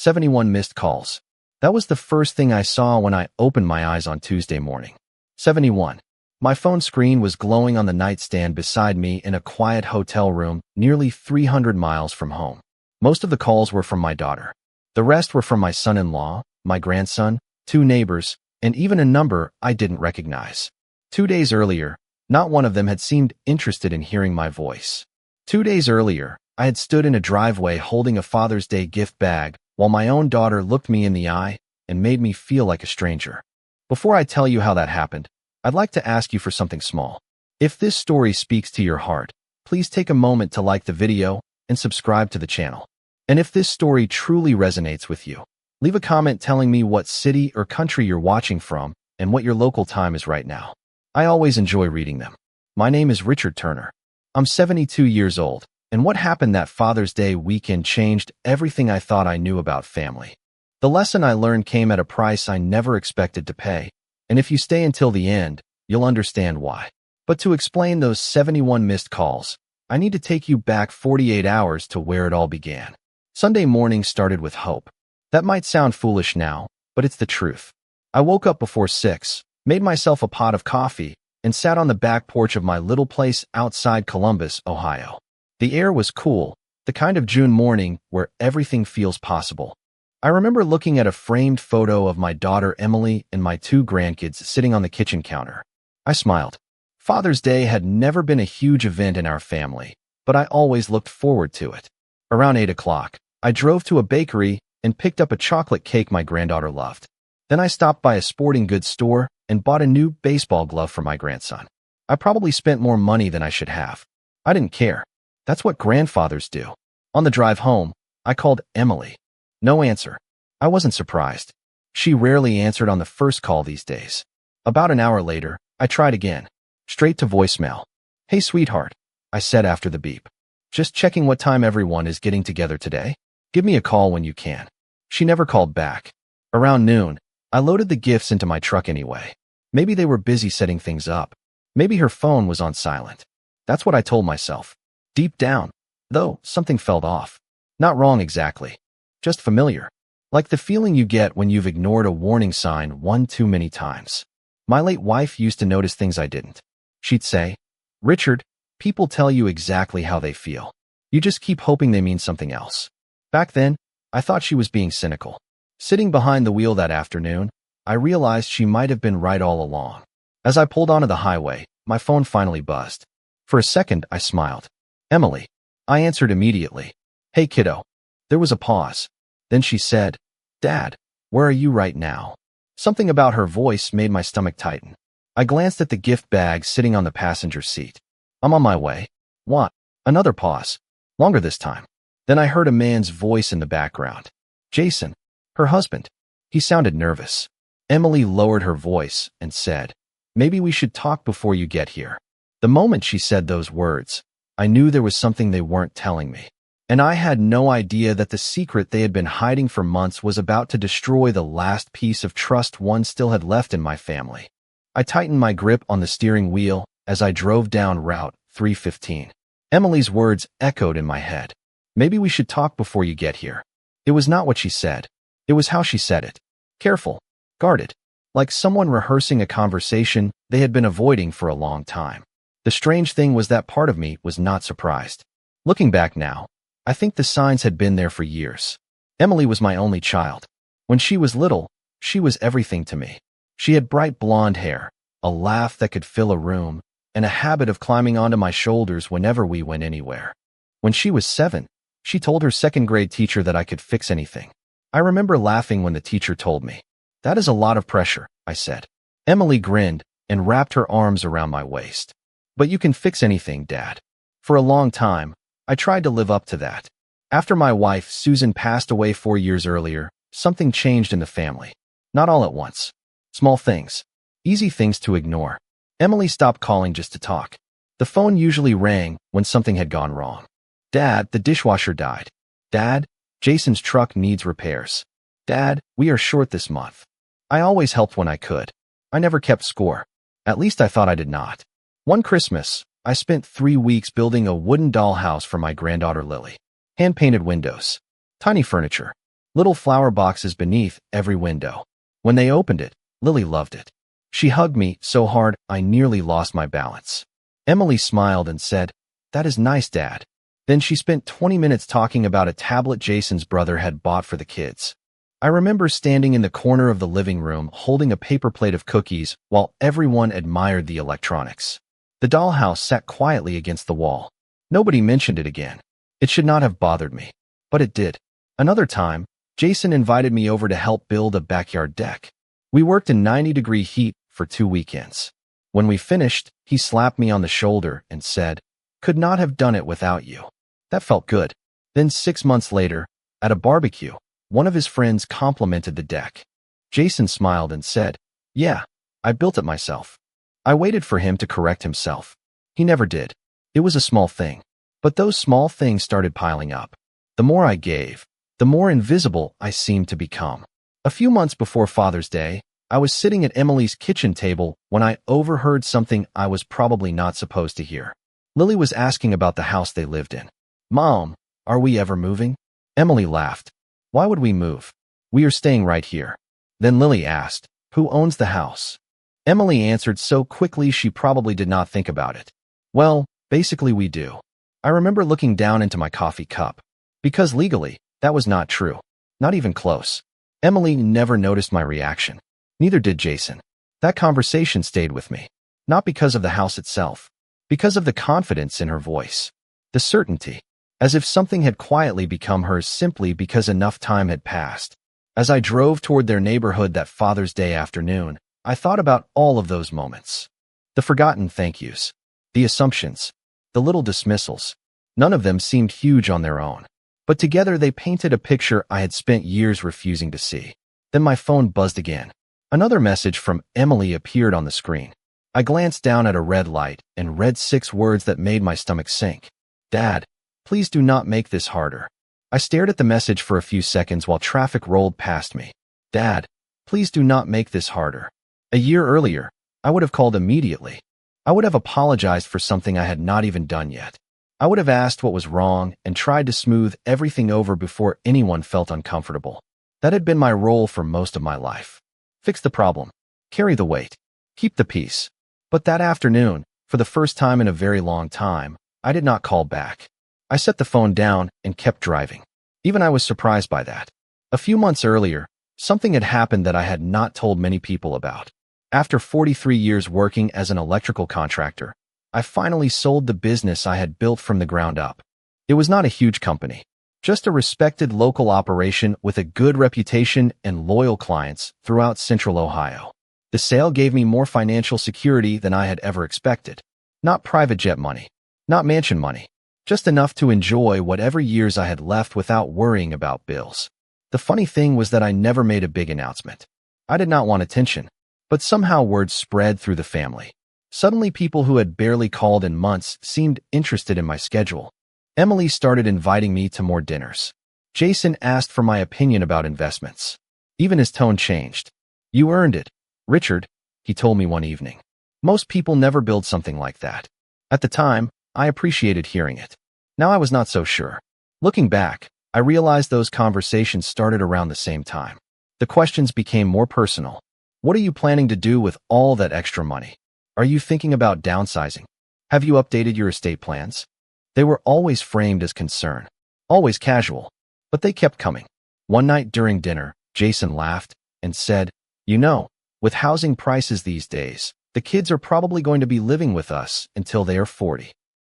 71 missed calls. That was the first thing I saw when I opened my eyes on Tuesday morning. 71. My phone screen was glowing on the nightstand beside me in a quiet hotel room nearly 300 miles from home. Most of the calls were from my daughter. The rest were from my son-in-law, my grandson, 2 neighbors, and even a number I didn't recognize. 2 days earlier, not one of them had seemed interested in hearing my voice. 2 days earlier, I had stood in a driveway holding a Father's Day gift bag while my own daughter looked me in the eye and made me feel like a stranger. Before I tell you how that happened, I'd like to ask you for something small. If this story speaks to your heart, please take a moment to like the video and subscribe to the channel. And if this story truly resonates with you, leave a comment telling me what city or country you're watching from and what your local time is right now. I always enjoy reading them. My name is Richard Turner. I'm 72 years old, and what happened that Father's Day weekend changed everything I thought I knew about family. The lesson I learned came at a price I never expected to pay, and if you stay until the end, you'll understand why. But to explain those 71 missed calls, I need to take you back 48 hours to where it all began. Sunday morning started with hope. That might sound foolish now, but it's the truth. I woke up before 6, made myself a pot of coffee, and sat on the back porch of my little place outside Columbus, Ohio. The air was cool, the kind of June morning where everything feels possible. I remember looking at a framed photo of my daughter Emily and my 2 grandkids sitting on the kitchen counter. I smiled. Father's Day had never been a huge event in our family, but I always looked forward to it. Around 8 o'clock, I drove to a bakery and picked up a chocolate cake my granddaughter loved. Then I stopped by a sporting goods store and bought a new baseball glove for my grandson. I probably spent more money than I should have. I didn't care. That's what grandfathers do. On the drive home, I called Emily. No answer. I wasn't surprised. She rarely answered on the first call these days. About an hour later, I tried again. Straight to voicemail. "Hey, sweetheart," I said after the beep. "Just checking what time everyone is getting together today. Give me a call when you can." She never called back. Around noon, I loaded the gifts into my truck anyway. Maybe they were busy setting things up. Maybe her phone was on silent. That's what I told myself. Deep down, though, something felt off. Not wrong exactly. Just familiar. Like the feeling you get when you've ignored a warning sign one too many times. My late wife used to notice things I didn't. She'd say, "Richard, people tell you exactly how they feel. You just keep hoping they mean something else." Back then, I thought she was being cynical. Sitting behind the wheel that afternoon, I realized she might have been right all along. As I pulled onto the highway, my phone finally buzzed. For a second, I smiled. "Emily." I answered immediately. "Hey, kiddo." There was a pause. Then she said, "Dad, where are you right now?" Something about her voice made my stomach tighten. I glanced at the gift bag sitting on the passenger seat. "I'm on my way." "What?" Another pause. Longer this time. Then I heard a man's voice in the background. Jason, her husband. He sounded nervous. Emily lowered her voice and said, "Maybe we should talk before you get here." The moment she said those words, I knew there was something they weren't telling me. And I had no idea that the secret they had been hiding for months was about to destroy the last piece of trust one still had left in my family. I tightened my grip on the steering wheel as I drove down Route 315. Emily's words echoed in my head. "Maybe we should talk before you get here." It was not what she said. It was how she said it. Careful, guarded, like someone rehearsing a conversation they had been avoiding for a long time. The strange thing was that part of me was not surprised. Looking back now, I think the signs had been there for years. Emily was my only child. When she was little, she was everything to me. She had bright blonde hair, a laugh that could fill a room, and a habit of climbing onto my shoulders whenever we went anywhere. When she was 7, she told her second-grade teacher that I could fix anything. I remember laughing when the teacher told me. "That is a lot of pressure," I said. Emily grinned and wrapped her arms around my waist. "But you can fix anything, Dad." For a long time, I tried to live up to that. After my wife, Susan, passed away 4 years earlier, something changed in the family. Not all at once. Small things. Easy things to ignore. Emily stopped calling just to talk. The phone usually rang when something had gone wrong. "Dad, the dishwasher died." "Dad, Jason's truck needs repairs." "Dad, we are short this month." I always helped when I could. I never kept score. At least I thought I did not. One Christmas, I spent 3 weeks building a wooden dollhouse for my granddaughter Lily. Hand-painted windows. Tiny furniture. Little flower boxes beneath every window. When they opened it, Lily loved it. She hugged me so hard I nearly lost my balance. Emily smiled and said, "That is nice, Dad." Then she spent 20 minutes talking about a tablet Jason's brother had bought for the kids. I remember standing in the corner of the living room holding a paper plate of cookies while everyone admired the electronics. The dollhouse sat quietly against the wall. Nobody mentioned it again. It should not have bothered me, but it did. Another time, Jason invited me over to help build a backyard deck. We worked in 90-degree heat for 2 weekends. When we finished, he slapped me on the shoulder and said, "Could not have done it without you." That felt good. Then 6 months later, at a barbecue, one of his friends complimented the deck. Jason smiled and said, "Yeah, I built it myself." I waited for him to correct himself. He never did. It was a small thing. But those small things started piling up. The more I gave, the more invisible I seemed to become. A few months before Father's Day, I was sitting at Emily's kitchen table when I overheard something I was probably not supposed to hear. Lily was asking about the house they lived in. "Mom, are we ever moving?" Emily laughed. "Why would we move? We are staying right here." Then Lily asked, "Who owns the house?" Emily answered so quickly she probably did not think about it. "Well, basically we do." I remember looking down into my coffee cup. Because legally, that was not true. Not even close. Emily never noticed my reaction. Neither did Jason. That conversation stayed with me. Not because of the house itself. Because of the confidence in her voice. The certainty. As if something had quietly become hers simply because enough time had passed. As I drove toward their neighborhood that Father's Day afternoon, I thought about all of those moments. The forgotten thank yous. The assumptions. The little dismissals. None of them seemed huge on their own. But together they painted a picture I had spent years refusing to see. Then my phone buzzed again. Another message from Emily appeared on the screen. I glanced down at a red light and read 6 words that made my stomach sink. "Dad, please do not make this harder." I stared at the message for a few seconds while traffic rolled past me. "Dad, please do not make this harder." A year earlier, I would have called immediately. I would have apologized for something I had not even done yet. I would have asked what was wrong and tried to smooth everything over before anyone felt uncomfortable. That had been my role for most of my life. Fix the problem. Carry the weight. Keep the peace. But that afternoon, for the first time in a very long time, I did not call back. I set the phone down and kept driving. Even I was surprised by that. A few months earlier, something had happened that I had not told many people about. After 43 years working as an electrical contractor, I finally sold the business I had built from the ground up. It was not a huge company, just a respected local operation with a good reputation and loyal clients throughout Central Ohio. The sale gave me more financial security than I had ever expected. Not private jet money, not mansion money, just enough to enjoy whatever years I had left without worrying about bills. The funny thing was that I never made a big announcement. I did not want attention, but somehow word spread through the family. Suddenly people who had barely called in months seemed interested in my schedule. Emily started inviting me to more dinners. Jason asked for my opinion about investments. Even his tone changed. "You earned it, Richard," he told me one evening. Most people never build something like that. At the time, I appreciated hearing it. Now I was not so sure. Looking back, I realized those conversations started around the same time. The questions became more personal. What are you planning to do with all that extra money? Are you thinking about downsizing? Have you updated your estate plans? They were always framed as concern, always casual, but they kept coming. One night during dinner, Jason laughed and said, "You know, with housing prices these days, the kids are probably going to be living with us until they are 40.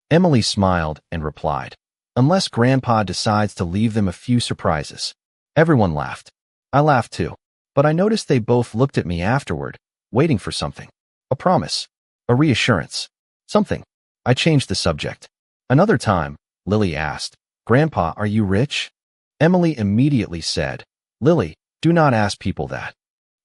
Emily smiled and replied, "Unless Grandpa decides to leave them a few surprises." Everyone laughed. I laughed too. But I noticed they both looked at me afterward, waiting for something. A promise. A reassurance. Something. I changed the subject. Another time, Lily asked, "Grandpa, are you rich?" Emily immediately said, "Lily, do not ask people that."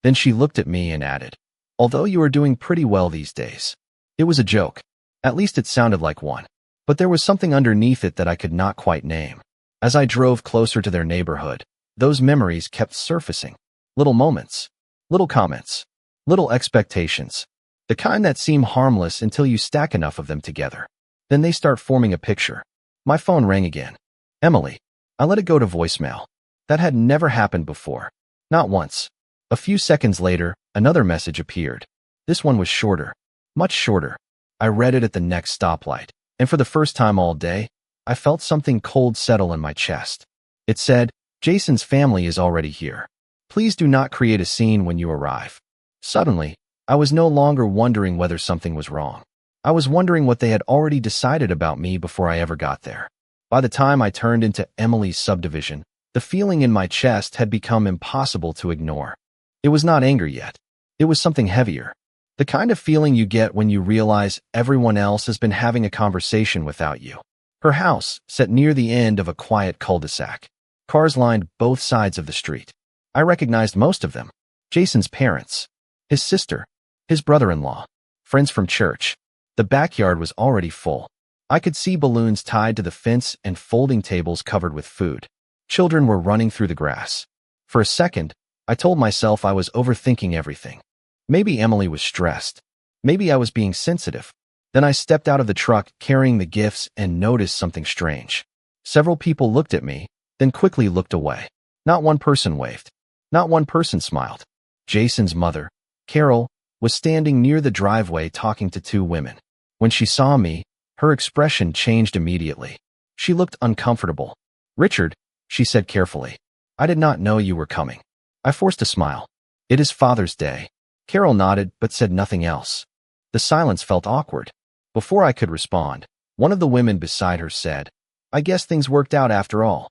Then she looked at me and added, "Although you are doing pretty well these days." It was a joke. At least it sounded like one. But there was something underneath it that I could not quite name. As I drove closer to their neighborhood, those memories kept surfacing. Little moments, little comments, little expectations. The kind that seem harmless until you stack enough of them together. Then they start forming a picture. My phone rang again. "Emily." I let it go to voicemail. That had never happened before. Not once. A few seconds later, another message appeared. This one was shorter. Much shorter. I read it at the next stoplight, and for the first time all day, I felt something cold settle in my chest. It said, "Jason's family is already here. Please do not create a scene when you arrive." Suddenly, I was no longer wondering whether something was wrong. I was wondering what they had already decided about me before I ever got there. By the time I turned into Emily's subdivision, the feeling in my chest had become impossible to ignore. It was not anger yet. It was something heavier. The kind of feeling you get when you realize everyone else has been having a conversation without you. Her house, set near the end of a quiet cul-de-sac. Cars lined both sides of the street. I recognized most of them. Jason's parents, his sister, his brother-in-law, friends from church. The backyard was already full. I could see balloons tied to the fence and folding tables covered with food. Children were running through the grass. For a second, I told myself I was overthinking everything. Maybe Emily was stressed. Maybe I was being sensitive. Then I stepped out of the truck carrying the gifts and noticed something strange. Several people looked at me, then quickly looked away. Not one person waved. Not one person smiled. Jason's mother, Carol, was standing near the driveway talking to two women. When she saw me, her expression changed immediately. She looked uncomfortable. "Richard," she said carefully, "I did not know you were coming." I forced a smile. "It is Father's Day." Carol nodded but said nothing else. The silence felt awkward. Before I could respond, one of the women beside her said, "I guess things worked out after all."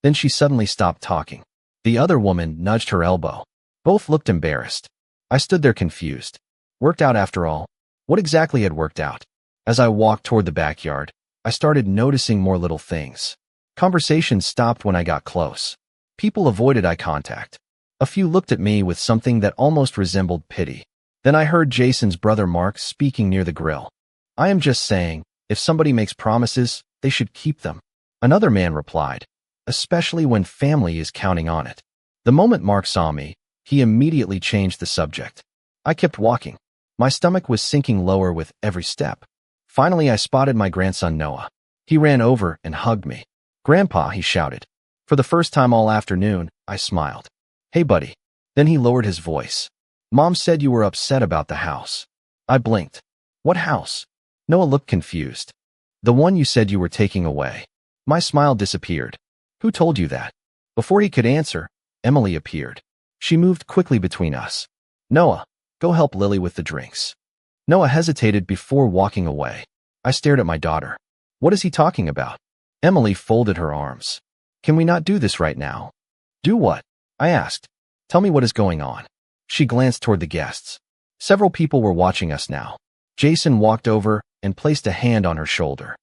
Then she suddenly stopped talking. The other woman nudged her elbow. Both looked embarrassed. I stood there confused. Worked out after all? What exactly had worked out? As I walked toward the backyard, I started noticing more little things. Conversations stopped when I got close. People avoided eye contact. A few looked at me with something that almost resembled pity. Then I heard Jason's brother Mark speaking near the grill. "I am just saying, if somebody makes promises, they should keep them." Another man replied, "Especially when family is counting on it." The moment Mark saw me, he immediately changed the subject. I kept walking. My stomach was sinking lower with every step. Finally, I spotted my grandson Noah. He ran over and hugged me. "Grandpa," he shouted. For the first time all afternoon, I smiled. "Hey, buddy." Then he lowered his voice. "Mom said you were upset about the house." I blinked. "What house?" Noah looked confused. "The one you said you were taking away." My smile disappeared. "Who told you that?" Before he could answer, Emily appeared. She moved quickly between us. "Noah, go help Lily with the drinks." Noah hesitated before walking away. I stared at my daughter. "What is he talking about?" Emily folded her arms. "Can we not do this right now?" "Do what?" I asked. "Tell me what is going on." She glanced toward the guests. Several people were watching us now. Jason walked over and placed a hand on her shoulder.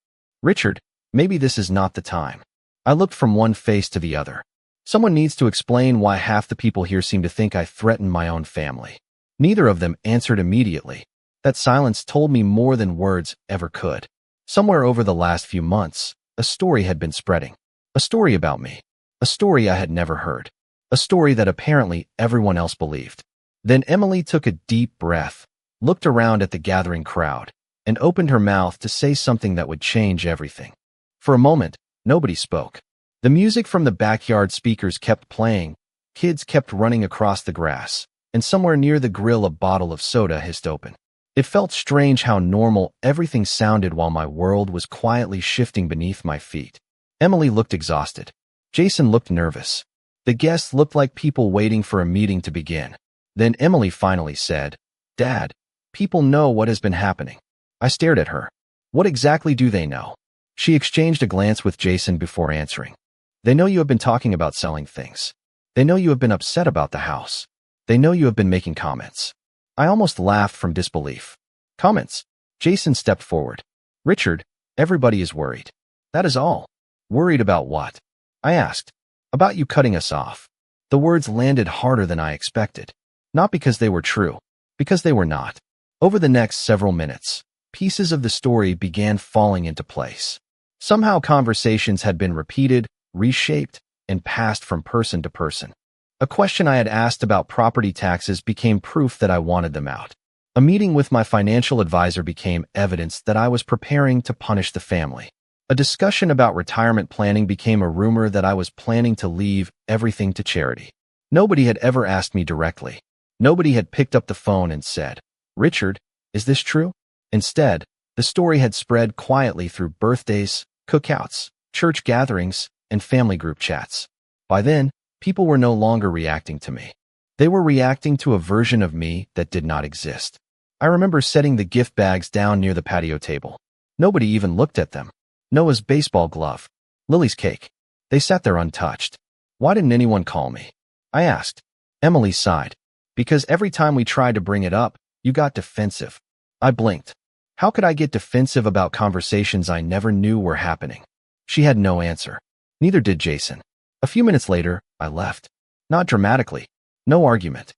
"Richard, maybe this is not the time." I looked from one face to the other. Someone needs to explain why half the people here seem to think I threatened my own family. Neither of them answered immediately. That silence told me more than words ever could. Somewhere over the last few months, a story had been spreading. A story about me. A story I had never heard. A story that apparently everyone else believed. Then Emily took a deep breath, looked around at the gathering crowd, and opened her mouth to say something that would change everything. For a moment, nobody spoke. The music from the backyard speakers kept playing, kids kept running across the grass, and somewhere near the grill a bottle of soda hissed open. It felt strange how normal everything sounded while my world was quietly shifting beneath my feet. Emily looked exhausted. Jason looked nervous. The guests looked like people waiting for a meeting to begin. Then Emily finally said, "Dad, people know what has been happening." I stared at her. "What exactly do they know?" She exchanged a glance with Jason before answering. "They know you have been talking about selling things. They know you have been upset about the house. They know you have been making comments." I almost laughed from disbelief. "Comments?" Jason stepped forward. "Richard, everybody is worried. That is all." "Worried about what?" I asked. "About you cutting us off." The words landed harder than I expected. Not because they were true, because they were not. Over the next several minutes, pieces of the story began falling into place. Somehow conversations had been repeated, reshaped, and passed from person to person. A question I had asked about property taxes became proof that I wanted them out. A meeting with my financial advisor became evidence that I was preparing to punish the family. A discussion about retirement planning became a rumor that I was planning to leave everything to charity. Nobody had ever asked me directly. Nobody had picked up the phone and said, "Richard, is this true?" Instead, the story had spread quietly through birthdays, cookouts, church gatherings, and family group chats. By then, people were no longer reacting to me. They were reacting to a version of me that did not exist. I remember setting the gift bags down near the patio table. Nobody even looked at them. Noah's baseball glove, Lily's cake. They sat there untouched. Why didn't anyone call me? I asked. Emily sighed. Because every time we tried to bring it up, you got defensive. I blinked. How could I get defensive about conversations I never knew were happening? She had no answer. Neither did Jason. A few minutes later, I left. Not dramatically. No argument.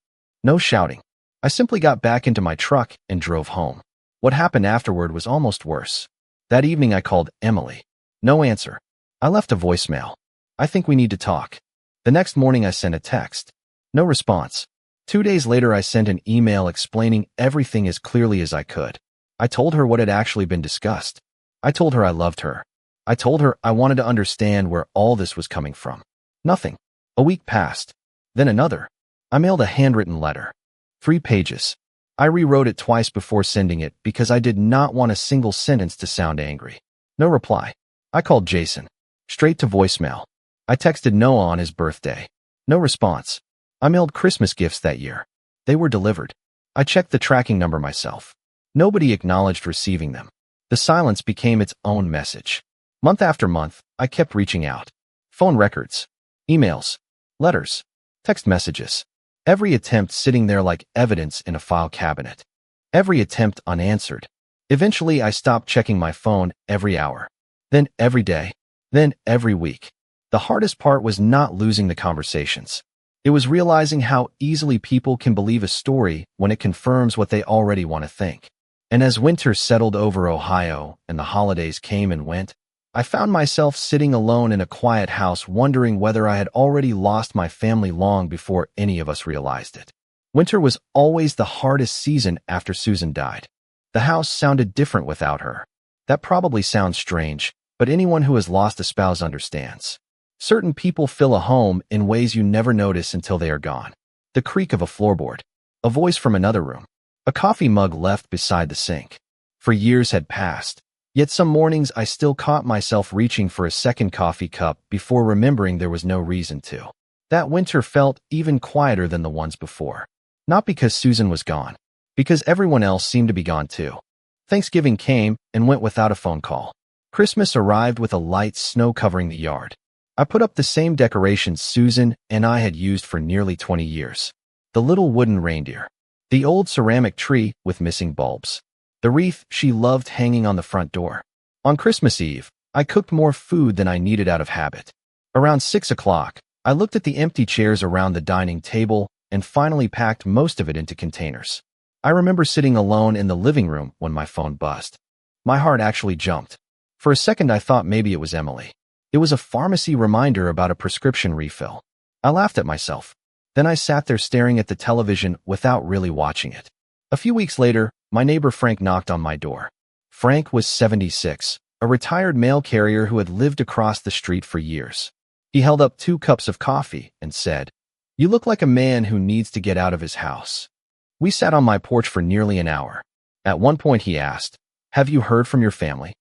No shouting. I simply got back into my truck and drove home. What happened afterward was almost worse. That evening I called Emily. No answer. I left a voicemail. I think we need to talk. The next morning I sent a text. No response. 2 days later I sent an email explaining everything as clearly as I could. I told her what had actually been discussed. I told her I loved her. I told her I wanted to understand where all this was coming from. Nothing. A week passed. Then another. I mailed a handwritten letter. 3 pages. I rewrote it twice before sending it because I did not want a single sentence to sound angry. No reply. I called Jason. Straight to voicemail. I texted Noah on his birthday. No response. I mailed Christmas gifts that year. They were delivered. I checked the tracking number myself. Nobody acknowledged receiving them. The silence became its own message. Month after month, I kept reaching out. Phone records, emails, letters, text messages. Every attempt sitting there like evidence in a file cabinet. Every attempt unanswered. Eventually, I stopped checking my phone every hour. Then every day. Then every week. The hardest part was not losing the conversations. It was realizing how easily people can believe a story when it confirms what they already want to think. And as winter settled over Ohio and the holidays came and went, I found myself sitting alone in a quiet house wondering whether I had already lost my family long before any of us realized it. Winter was always the hardest season after Susan died. The house sounded different without her. That probably sounds strange, but anyone who has lost a spouse understands. Certain people fill a home in ways you never notice until they are gone. The creak of a floorboard, a voice from another room, a coffee mug left beside the sink. For years had passed. Yet some mornings I still caught myself reaching for a second coffee cup before remembering there was no reason to. That winter felt even quieter than the ones before. Not because Susan was gone, because everyone else seemed to be gone too. Thanksgiving came and went without a phone call. Christmas arrived with a light snow covering the yard. I put up the same decorations Susan and I had used for nearly 20 years. The little wooden reindeer. The old ceramic tree with missing bulbs. The wreath she loved hanging on the front door. On Christmas Eve, I cooked more food than I needed out of habit. Around 6 o'clock, I looked at the empty chairs around the dining table and finally packed most of it into containers. I remember sitting alone in the living room when my phone buzzed. My heart actually jumped. For a second I thought maybe it was Emily. It was a pharmacy reminder about a prescription refill. I laughed at myself. Then I sat there staring at the television without really watching it. A few weeks later, my neighbor Frank knocked on my door. Frank was 76, a retired mail carrier who had lived across the street for years. He held up 2 cups of coffee and said, "You look like a man who needs to get out of his house." We sat on my porch for nearly an hour. At one point he asked, "Have you heard from your family?"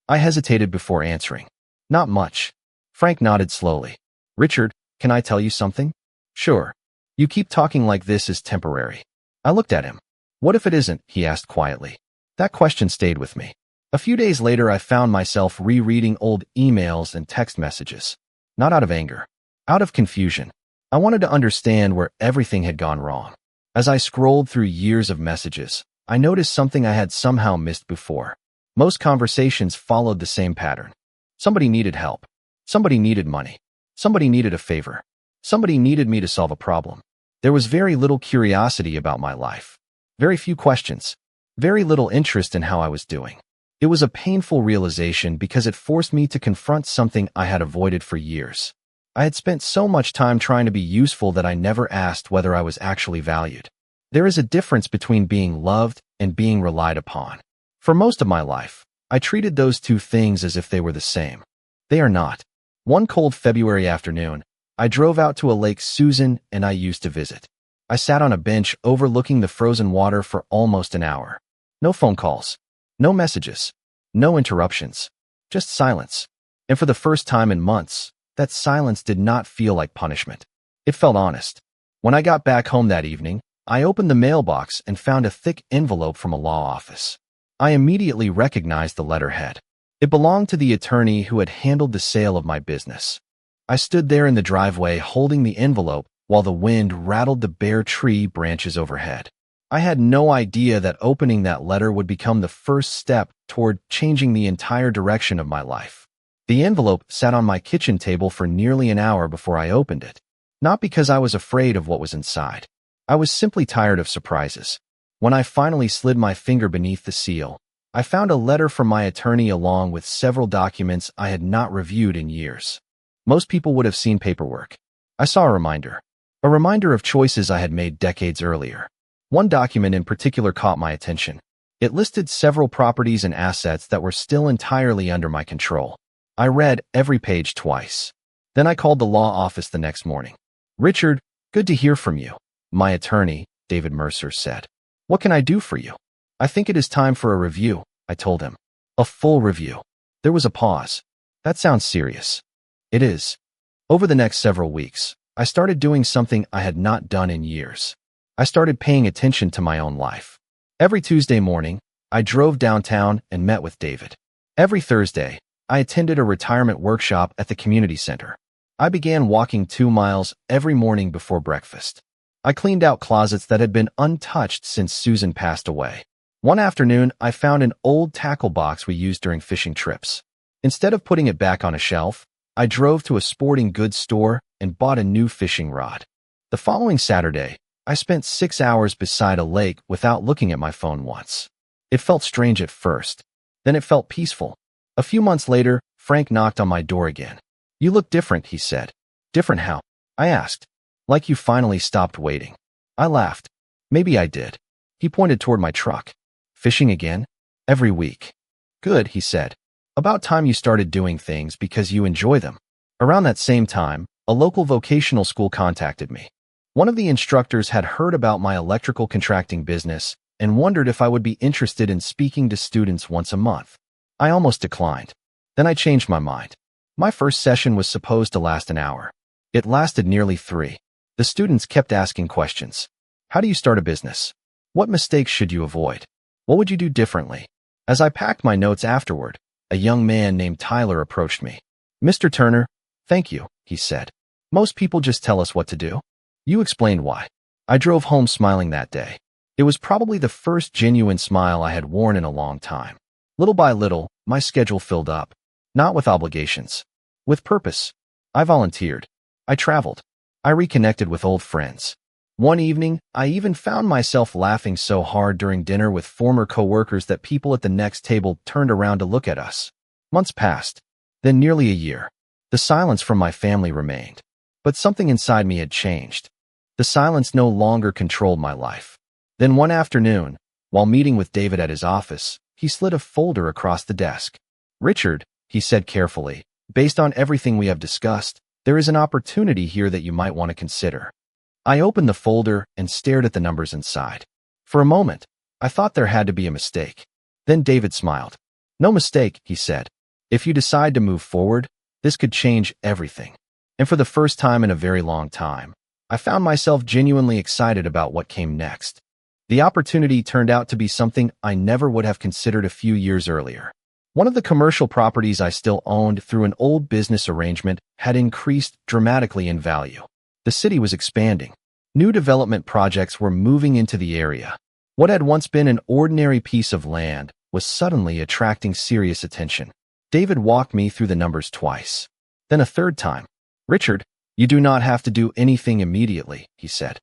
I hesitated before answering. "Not much." Frank nodded slowly. "Richard, can I tell you something?" "Sure. You keep talking like this is temporary." I looked at him. "What if it isn't?" he asked quietly. That question stayed with me. A few days later, I found myself rereading old emails and text messages. Not out of anger. Out of confusion. I wanted to understand where everything had gone wrong. As I scrolled through years of messages, I noticed something I had somehow missed before. Most conversations followed the same pattern. Somebody needed help. Somebody needed money. Somebody needed a favor. Somebody needed me to solve a problem. There was very little curiosity about my life. Very few questions. Very little interest in how I was doing. It was a painful realization because it forced me to confront something I had avoided for years. I had spent so much time trying to be useful that I never asked whether I was actually valued. There is a difference between being loved and being relied upon. For most of my life, I treated those two things as if they were the same. They are not. One cold February afternoon, I drove out to a lake Susan and I used to visit. I sat on a bench overlooking the frozen water for almost an hour. No phone calls. No messages. No interruptions. Just silence. And for the first time in months, that silence did not feel like punishment. It felt honest. When I got back home that evening, I opened the mailbox and found a thick envelope from a law office. I immediately recognized the letterhead. It belonged to the attorney who had handled the sale of my business. I stood there in the driveway holding the envelope while the wind rattled the bare tree branches overhead. I had no idea that opening that letter would become the first step toward changing the entire direction of my life. The envelope sat on my kitchen table for nearly an hour before I opened it. Not because I was afraid of what was inside. I was simply tired of surprises. When I finally slid my finger beneath the seal, I found a letter from my attorney along with several documents I had not reviewed in years. Most people would have seen paperwork. I saw a reminder of choices I had made decades earlier. One document in particular caught my attention. It listed several properties and assets that were still entirely under my control. I read every page twice. Then I called the law office the next morning. "Richard, good to hear from you," my attorney, David Mercer, said. "What can I do for you?" "I think it is time for a review," I told him. "A full review." There was a pause. "That sounds serious." "It is." Over the next several weeks, I started doing something I had not done in years. I started paying attention to my own life. Every Tuesday morning, I drove downtown and met with David. Every Thursday, I attended a retirement workshop at the community center. I began walking 2 miles every morning before breakfast. I cleaned out closets that had been untouched since Susan passed away. One afternoon, I found an old tackle box we used during fishing trips. Instead of putting it back on a shelf, I drove to a sporting goods store and bought a new fishing rod. The following Saturday, I spent 6 hours beside a lake without looking at my phone once. It felt strange at first. Then it felt peaceful. A few months later, Frank knocked on my door again. "You look different," he said. "Different how?" I asked. "Like you finally stopped waiting." I laughed. "Maybe I did." He pointed toward my truck. "Fishing again?" "Every week." "Good," he said. "About time you started doing things because you enjoy them." Around that same time, a local vocational school contacted me. One of the instructors had heard about my electrical contracting business and wondered if I would be interested in speaking to students once a month. I almost declined. Then I changed my mind. My first session was supposed to last an hour. It lasted nearly 3. The students kept asking questions. How do you start a business? What mistakes should you avoid? What would you do differently? As I packed my notes afterward, a young man named Tyler approached me. "Mr. Turner, thank you," he said. "Most people just tell us what to do." You explained why. I drove home smiling that day. It was probably the first genuine smile I had worn in a long time. Little by little, my schedule filled up. Not with obligations. With purpose. I volunteered. I traveled. I reconnected with old friends. One evening, I even found myself laughing so hard during dinner with former coworkers that people at the next table turned around to look at us. Months passed. Then nearly a year. The silence from my family remained. But something inside me had changed. The silence no longer controlled my life. Then one afternoon, while meeting with David at his office, he slid a folder across the desk. "Richard," he said carefully, "based on everything we have discussed, there is an opportunity here that you might want to consider." I opened the folder and stared at the numbers inside. For a moment, I thought there had to be a mistake. Then David smiled. "No mistake," he said. "If you decide to move forward, this could change everything." And for the first time in a very long time, I found myself genuinely excited about what came next. The opportunity turned out to be something I never would have considered a few years earlier. One of the commercial properties I still owned through an old business arrangement had increased dramatically in value. The city was expanding. New development projects were moving into the area. What had once been an ordinary piece of land was suddenly attracting serious attention. David walked me through the numbers twice. Then a third time. "Richard, you do not have to do anything immediately," he said.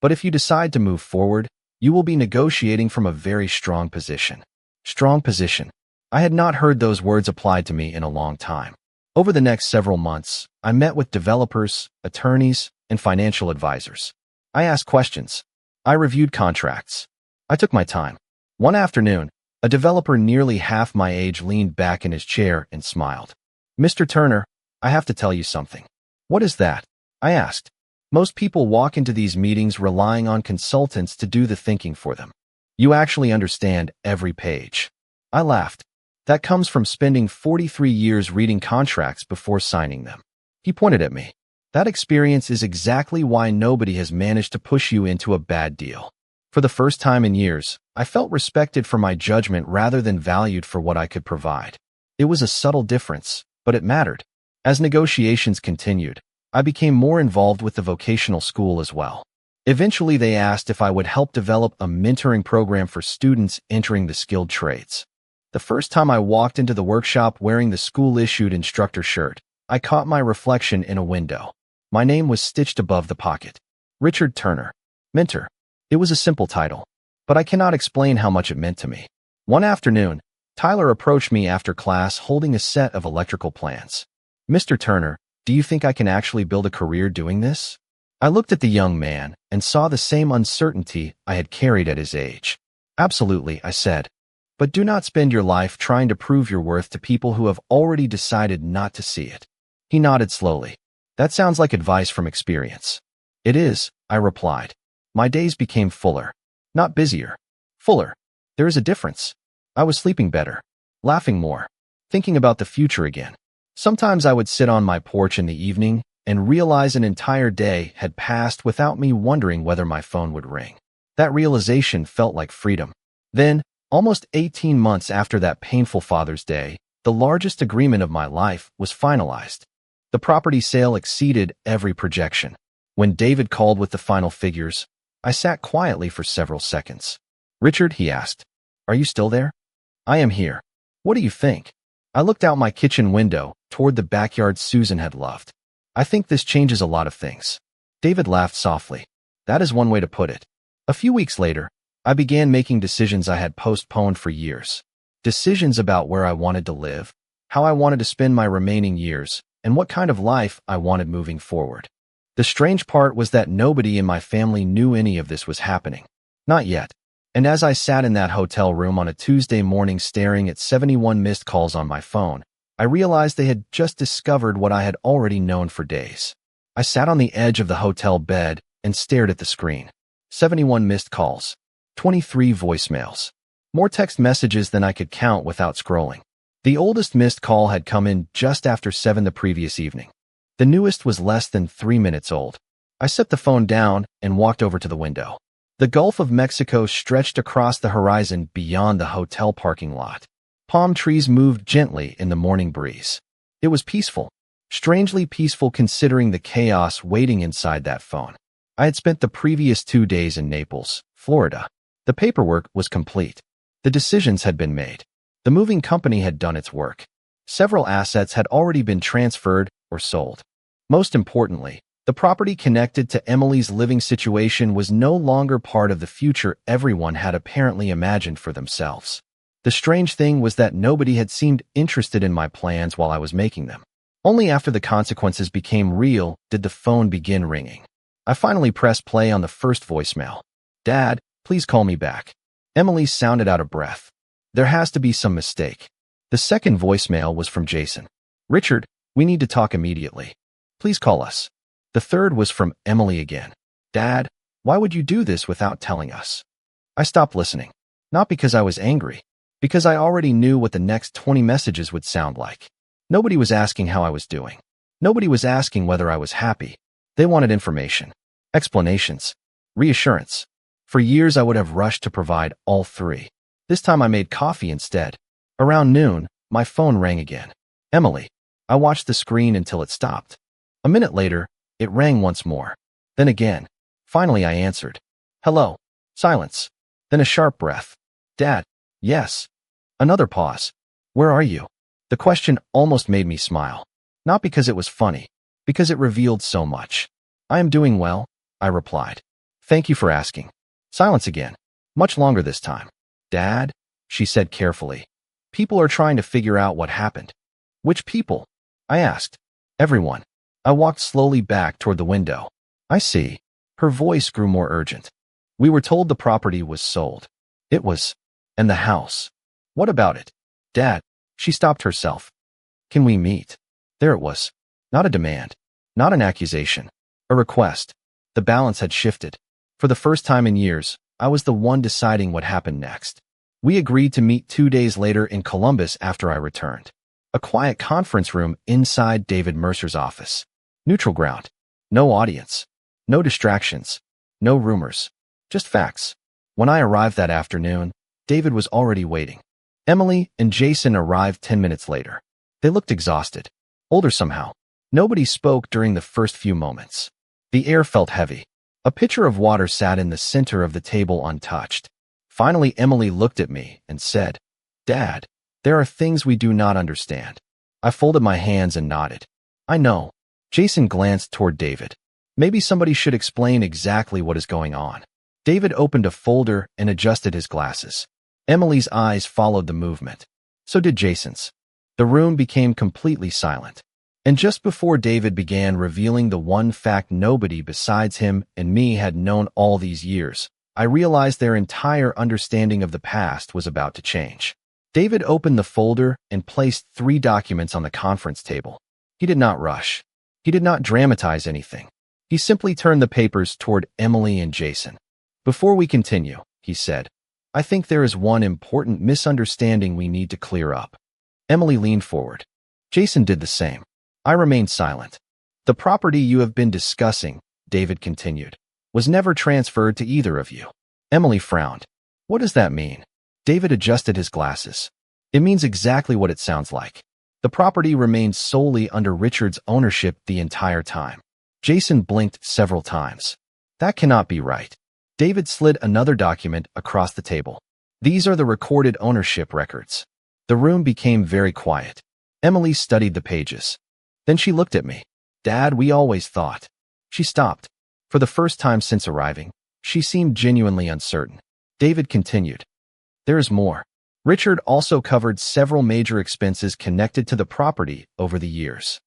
"But if you decide to move forward, you will be negotiating from a very strong position." Strong position. I had not heard those words applied to me in a long time. Over the next several months, I met with developers, attorneys, and financial advisors. I asked questions. I reviewed contracts. I took my time. One afternoon, A developer nearly half my age leaned back in his chair and smiled. "Mr. Turner, I have to tell you something." "What is that?" I asked. "Most people walk into these meetings relying on consultants to do the thinking for them. You actually understand every page." I laughed. "That comes from spending 43 years reading contracts before signing them." He pointed at me. "That experience is exactly why nobody has managed to push you into a bad deal." For the first time in years, I felt respected for my judgment rather than valued for what I could provide. It was a subtle difference, but it mattered. As negotiations continued, I became more involved with the vocational school as well. Eventually, they asked if I would help develop a mentoring program for students entering the skilled trades. The first time I walked into the workshop wearing the school-issued instructor shirt, I caught my reflection in a window. My name was stitched above the pocket. Richard Turner, Mentor. It was a simple title, but I cannot explain how much it meant to me. One afternoon, Tyler approached me after class holding a set of electrical plans. "Mr. Turner, do you think I can actually build a career doing this?" I looked at the young man and saw the same uncertainty I had carried at his age. "Absolutely," I said. "But do not spend your life trying to prove your worth to people who have already decided not to see it." He nodded slowly. "That sounds like advice from experience." "It is," I replied. My days became fuller. Not busier. Fuller. There is a difference. I was sleeping better, laughing more, thinking about the future again. Sometimes I would sit on my porch in the evening and realize an entire day had passed without me wondering whether my phone would ring. That realization felt like freedom. Then, almost 18 months after that painful Father's Day, the largest agreement of my life was finalized. The property sale exceeded every projection. When David called with the final figures, I sat quietly for several seconds. "Richard," he asked, "are you still there?" "I am here. What do you think?" I looked out my kitchen window toward the backyard Susan had loved. "I think this changes a lot of things." David laughed softly. "That is one way to put it." A few weeks later, I began making decisions I had postponed for years. Decisions about where I wanted to live, how I wanted to spend my remaining years, and what kind of life I wanted moving forward. The strange part was that nobody in my family knew any of this was happening. Not yet. And as I sat in that hotel room on a Tuesday morning staring at 71 missed calls on my phone, I realized they had just discovered what I had already known for days. I sat on the edge of the hotel bed and stared at the screen. 71 missed calls. 23 voicemails. More text messages than I could count without scrolling. The oldest missed call had come in just after 7 the previous evening. The newest was less than 3 minutes old. I set the phone down and walked over to the window. The Gulf of Mexico stretched across the horizon beyond the hotel parking lot. Palm trees moved gently in the morning breeze. It was peaceful, strangely peaceful considering the chaos waiting inside that phone. I had spent the previous 2 days in Naples, Florida. The paperwork was complete. The decisions had been made. The moving company had done its work. Several assets had already been transferred or sold. Most importantly, the property connected to Emily's living situation was no longer part of the future everyone had apparently imagined for themselves. The strange thing was that nobody had seemed interested in my plans while I was making them. Only after the consequences became real did the phone begin ringing. I finally pressed play on the first voicemail. "Dad, please call me back." Emily sounded out of breath. There has to be some mistake. The second voicemail was from Jason. "Richard, we need to talk immediately. Please call us." The third was from Emily again. "Dad, why would you do this without telling us?" I stopped listening. Not because I was angry, because I already knew what the next 20 messages would sound like. Nobody was asking how I was doing. Nobody was asking whether I was happy. They wanted information, explanations, reassurance. For years, I would have rushed to provide all three. This time I made coffee instead. Around noon, my phone rang again. "Emily." I watched the screen until it stopped. A minute later, it rang once more. Then again. Finally, I answered. "Hello." Silence. Then a sharp breath. "Dad." "Yes." Another pause. "Where are you?" The question almost made me smile. Not because it was funny, because it revealed so much. "I am doing well," I replied. "Thank you for asking." Silence again. Much longer this time. "Dad," she said carefully. "People are trying to figure out what happened." "Which people?" I asked. "Everyone." I walked slowly back toward the window. "I see." Her voice grew more urgent. "We were told the property was sold. It was. And the house." What about it? Dad. She stopped herself. Can we meet? There it was. Not a demand. Not an accusation. A request. The balance had shifted. For the first time in years, I was the one deciding what happened next. We agreed to meet 2 days later in Columbus after I returned. A quiet conference room inside David Mercer's office. Neutral ground. No audience. No distractions. No rumors. Just facts. When I arrived that afternoon, David was already waiting. Emily and Jason arrived 10 minutes later. They looked exhausted. Older somehow. Nobody spoke during the first few moments. The air felt heavy. A pitcher of water sat in the center of the table untouched. Finally, Emily looked at me and said, Dad, there are things we do not understand. I folded my hands and nodded. I know. Jason glanced toward David. Maybe somebody should explain exactly what is going on. David opened a folder and adjusted his glasses. Emily's eyes followed the movement. So did Jason's. The room became completely silent. And just before David began revealing the one fact nobody besides him and me had known all these years, I realized their entire understanding of the past was about to change. David opened the folder and placed 3 documents on the conference table. He did not rush. He did not dramatize anything. He simply turned the papers toward Emily and Jason. Before we continue, he said, I think there is one important misunderstanding we need to clear up. Emily leaned forward. Jason did the same. I remained silent. The property you have been discussing, David continued, was never transferred to either of you. Emily frowned. What does that mean? David adjusted his glasses. It means exactly what it sounds like. The property remained solely under Richard's ownership the entire time. Jason blinked several times. That cannot be right. David slid another document across the table. These are the recorded ownership records. The room became very quiet. Emily studied the pages. Then she looked at me. Dad, we always thought. She stopped. For the first time since arriving, she seemed genuinely uncertain. David continued. There is more. Richard also covered several major expenses connected to the property over the years.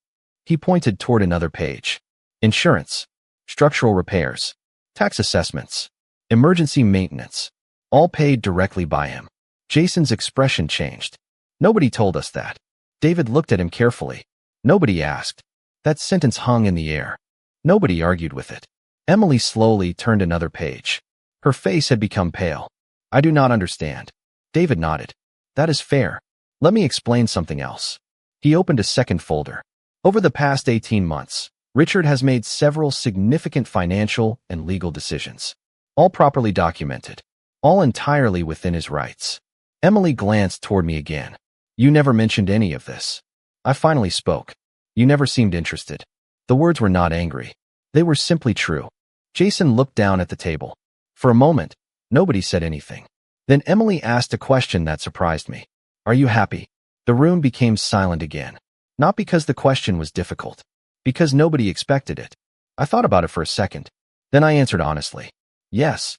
He pointed toward another page. Insurance, structural repairs, tax assessments, emergency maintenance, all paid directly by him. Jason's expression changed. Nobody told us that. David looked at him carefully. Nobody asked. That sentence hung in the air. Nobody argued with it. Emily slowly turned another page. Her face had become pale. I do not understand. David nodded. That is fair. Let me explain something else. He opened a second folder. Over the past 18 months, Richard has made several significant financial and legal decisions. All properly documented. All entirely within his rights. Emily glanced toward me again. You never mentioned any of this. I finally spoke. You never seemed interested. The words were not angry. They were simply true. Jason looked down at the table. For a moment, nobody said anything. Then Emily asked a question that surprised me. Are you happy? The room became silent again. Not because the question was difficult. Because nobody expected it. I thought about it for a second. Then I answered honestly. Yes.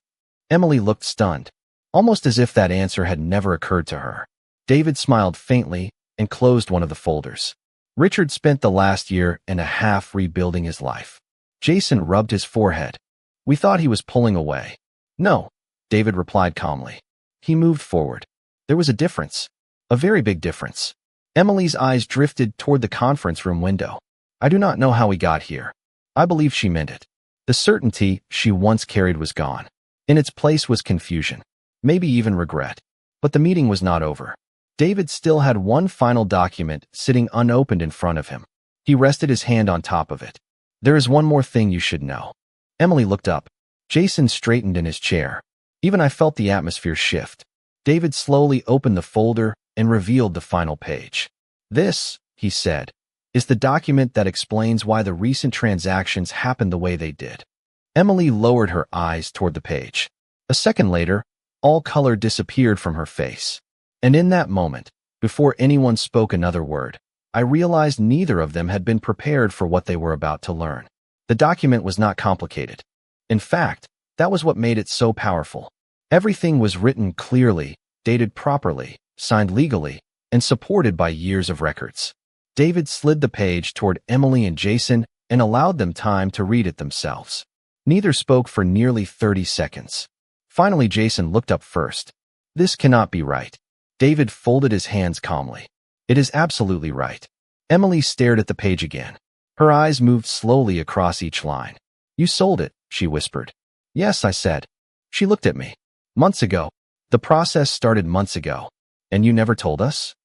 Emily looked stunned. Almost as if that answer had never occurred to her. David smiled faintly and closed one of the folders. Richard spent the last year and a half rebuilding his life. Jason rubbed his forehead. We thought he was pulling away. No, David replied calmly. He moved forward. There was a difference. A very big difference. Emily's eyes drifted toward the conference room window. I do not know how we got here. I believe she meant it. The certainty she once carried was gone. In its place was confusion. Maybe even regret. But the meeting was not over. David still had one final document sitting unopened in front of him. He rested his hand on top of it. There is one more thing you should know. Emily looked up. Jason straightened in his chair. Even I felt the atmosphere shift. David slowly opened the folder and revealed the final page. This, he said, is the document that explains why the recent transactions happened the way they did. Emily lowered her eyes toward the page. A second later, all color disappeared from her face. And in that moment, before anyone spoke another word, I realized neither of them had been prepared for what they were about to learn. The document was not complicated. In fact, that was what made it so powerful. Everything was written clearly, dated properly, signed legally, and supported by years of records. David slid the page toward Emily and Jason and allowed them time to read it themselves. Neither spoke for nearly 30 seconds. Finally, Jason looked up first. This cannot be right. David folded his hands calmly. It is absolutely right. Emily stared at the page again. Her eyes moved slowly across each line. You sold it, she whispered. Yes, I said. She looked at me. Months ago. The process started months ago. And you never told us?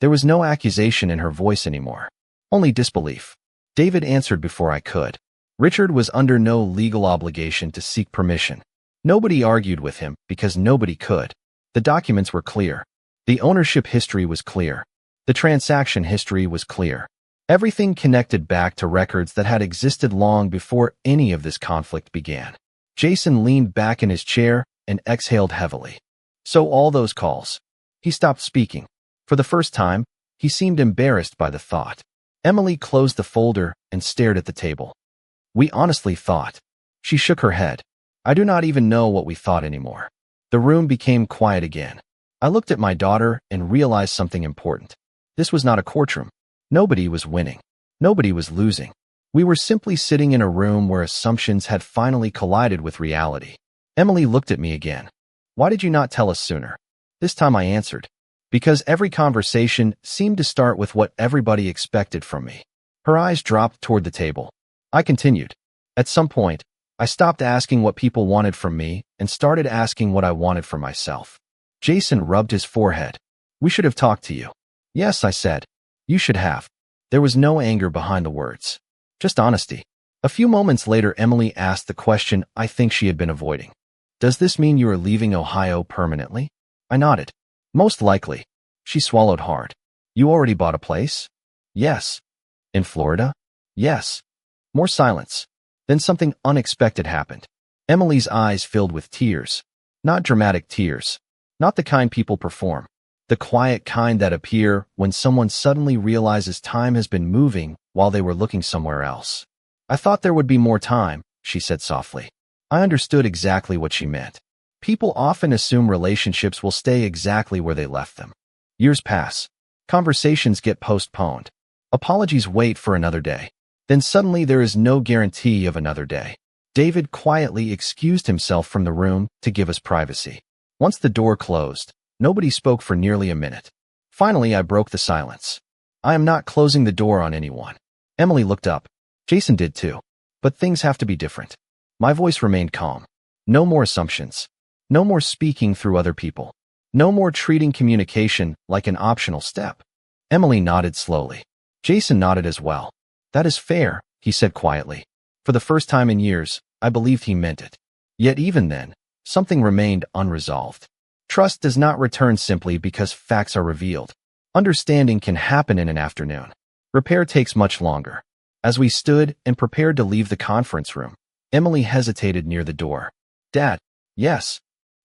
There was no accusation in her voice anymore. Only disbelief. David answered before I could. Richard was under no legal obligation to seek permission. Nobody argued with him because nobody could. The documents were clear. The ownership history was clear. The transaction history was clear. Everything connected back to records that had existed long before any of this conflict began. Jason leaned back in his chair and exhaled heavily. So all those calls. He stopped speaking. For the first time, he seemed embarrassed by the thought. Emily closed the folder and stared at the table. We honestly thought. She shook her head. I do not even know what we thought anymore. The room became quiet again. I looked at my daughter and realized something important. This was not a courtroom. Nobody was winning. Nobody was losing. We were simply sitting in a room where assumptions had finally collided with reality. Emily looked at me again. Why did you not tell us sooner? This time I answered. Because every conversation seemed to start with what everybody expected from me. Her eyes dropped toward the table. I continued. At some point, I stopped asking what people wanted from me and started asking what I wanted for myself. Jason rubbed his forehead. We should have talked to you. Yes, I said. You should have. There was no anger behind the words. Just honesty. A few moments later, Emily asked the question I think she had been avoiding. Does this mean you are leaving Ohio permanently? I nodded. Most likely. She swallowed hard. You already bought a place? Yes. In Florida? Yes. More silence. Then something unexpected happened. Emily's eyes filled with tears. Not dramatic tears. Not the kind people perform. The quiet kind that appear when someone suddenly realizes time has been moving while they were looking somewhere else. I thought there would be more time, she said softly. I understood exactly what she meant. People often assume relationships will stay exactly where they left them. Years pass. Conversations get postponed. Apologies wait for another day. Then suddenly there is no guarantee of another day. David quietly excused himself from the room to give us privacy. Once the door closed, nobody spoke for nearly a minute. Finally, I broke the silence. I am not closing the door on anyone. Emily looked up. Jason did too. But things have to be different. My voice remained calm. No more assumptions. No more speaking through other people. No more treating communication like an optional step. Emily nodded slowly. Jason nodded as well. That is fair, he said quietly. For the first time in years, I believed he meant it. Yet even then, something remained unresolved. Trust does not return simply because facts are revealed. Understanding can happen in an afternoon. Repair takes much longer. As we stood and prepared to leave the conference room, Emily hesitated near the door. Dad, yes.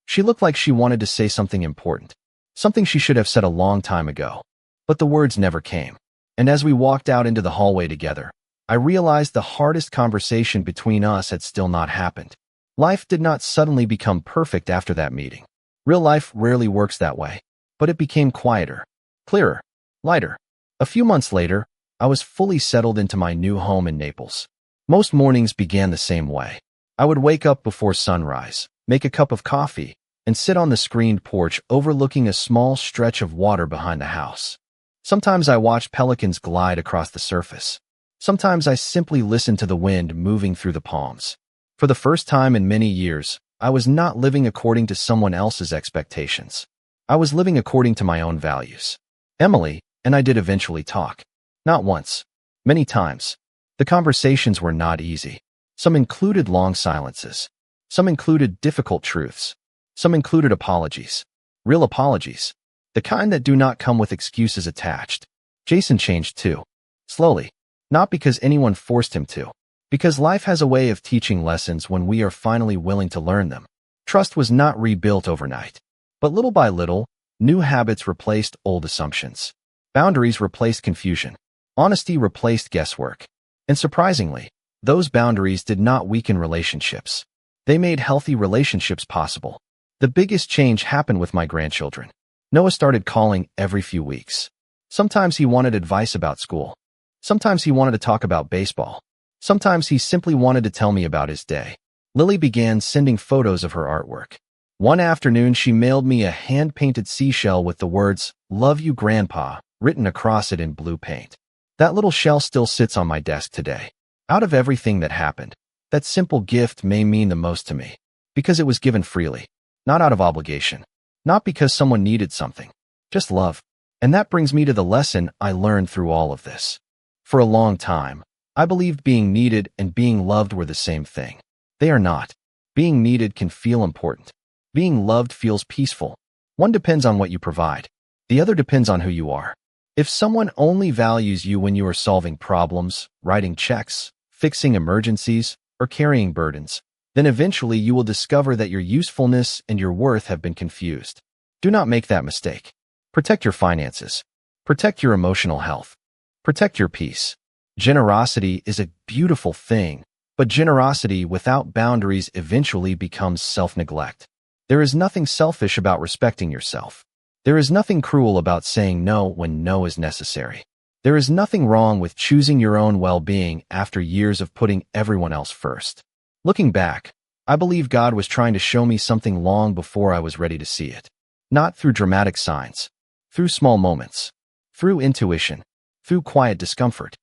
She looked like she wanted to say something important, something she should have said a long time ago. But the words never came. And as we walked out into the hallway together, I realized the hardest conversation between us had still not happened. Life did not suddenly become perfect after that meeting. Real life rarely works that way. But it became quieter, clearer, lighter. A few months later, I was fully settled into my new home in Naples. Most mornings began the same way. I would wake up before sunrise, make a cup of coffee, and sit on the screened porch overlooking a small stretch of water behind the house. Sometimes I watched pelicans glide across the surface. Sometimes I simply listened to the wind moving through the palms. For the first time in many years, I was not living according to someone else's expectations. I was living according to my own values. Emily and I did eventually talk. Not once. Many times. The conversations were not easy. Some included long silences. Some included difficult truths. Some included apologies. Real apologies. The kind that do not come with excuses attached. Jason changed too. Slowly. Not because anyone forced him to. Because life has a way of teaching lessons when we are finally willing to learn them. Trust was not rebuilt overnight. But little by little, new habits replaced old assumptions. Boundaries replaced confusion. Honesty replaced guesswork. And surprisingly, those boundaries did not weaken relationships. They made healthy relationships possible. The biggest change happened with my grandchildren. Noah started calling every few weeks. Sometimes he wanted advice about school. Sometimes he wanted to talk about baseball. Sometimes he simply wanted to tell me about his day. Lily began sending photos of her artwork. One afternoon, she mailed me a hand-painted seashell with the words, "Love you, Grandpa," written across it in blue paint. That little shell still sits on my desk today. Out of everything that happened, that simple gift may mean the most to me, because it was given freely, not out of obligation, not because someone needed something, just love. And that brings me to the lesson I learned through all of this. For a long time, I believed being needed and being loved were the same thing. They are not. Being needed can feel important. Being loved feels peaceful. One depends on what you provide. The other depends on who you are. If someone only values you when you are solving problems, writing checks, fixing emergencies, or carrying burdens, then eventually you will discover that your usefulness and your worth have been confused. Do not make that mistake. Protect your finances. Protect your emotional health. Protect your peace. Generosity is a beautiful thing, but generosity without boundaries eventually becomes self-neglect. There is nothing selfish about respecting yourself. There is nothing cruel about saying no when no is necessary. There is nothing wrong with choosing your own well-being after years of putting everyone else first. Looking back, I believe God was trying to show me something long before I was ready to see it. Not through dramatic signs, through small moments, through intuition, through quiet discomfort,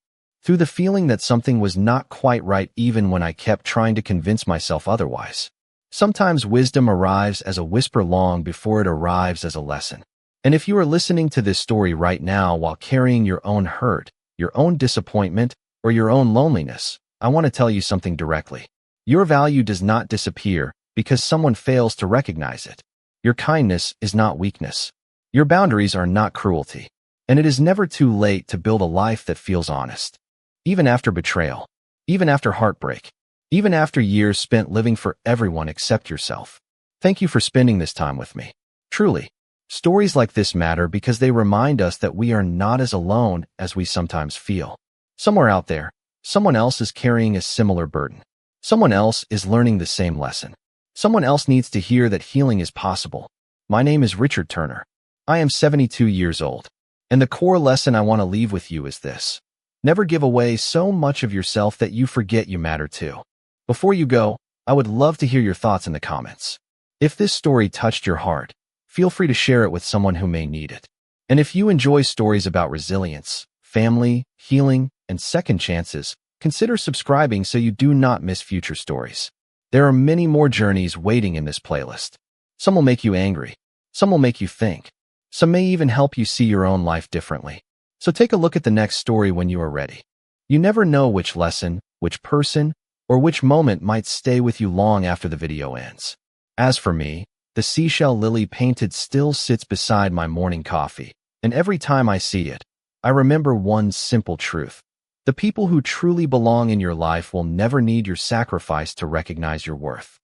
through the feeling that something was not quite right even when I kept trying to convince myself otherwise. Sometimes wisdom arrives as a whisper long before it arrives as a lesson. And if you are listening to this story right now while carrying your own hurt, your own disappointment, or your own loneliness, I want to tell you something directly. Your value does not disappear because someone fails to recognize it. Your kindness is not weakness. Your boundaries are not cruelty. And it is never too late to build a life that feels honest. Even after betrayal, even after heartbreak, even after years spent living for everyone except yourself. Thank you for spending this time with me. Truly, stories like this matter because they remind us that we are not as alone as we sometimes feel. Somewhere out there, someone else is carrying a similar burden. Someone else is learning the same lesson. Someone else needs to hear that healing is possible. My name is Richard Turner. I am 72 years old. And the core lesson I want to leave with you is this. Never give away so much of yourself that you forget you matter too. Before you go, I would love to hear your thoughts in the comments. If this story touched your heart, feel free to share it with someone who may need it. And if you enjoy stories about resilience, family, healing, and second chances, consider subscribing so you do not miss future stories. There are many more journeys waiting in this playlist. Some will make you angry. Some will make you think. Some may even help you see your own life differently. So take a look at the next story when you are ready. You never know which lesson, which person, or which moment might stay with you long after the video ends. As for me, the seashell lily painted still sits beside my morning coffee, and every time I see it, I remember one simple truth. The people who truly belong in your life will never need your sacrifice to recognize your worth.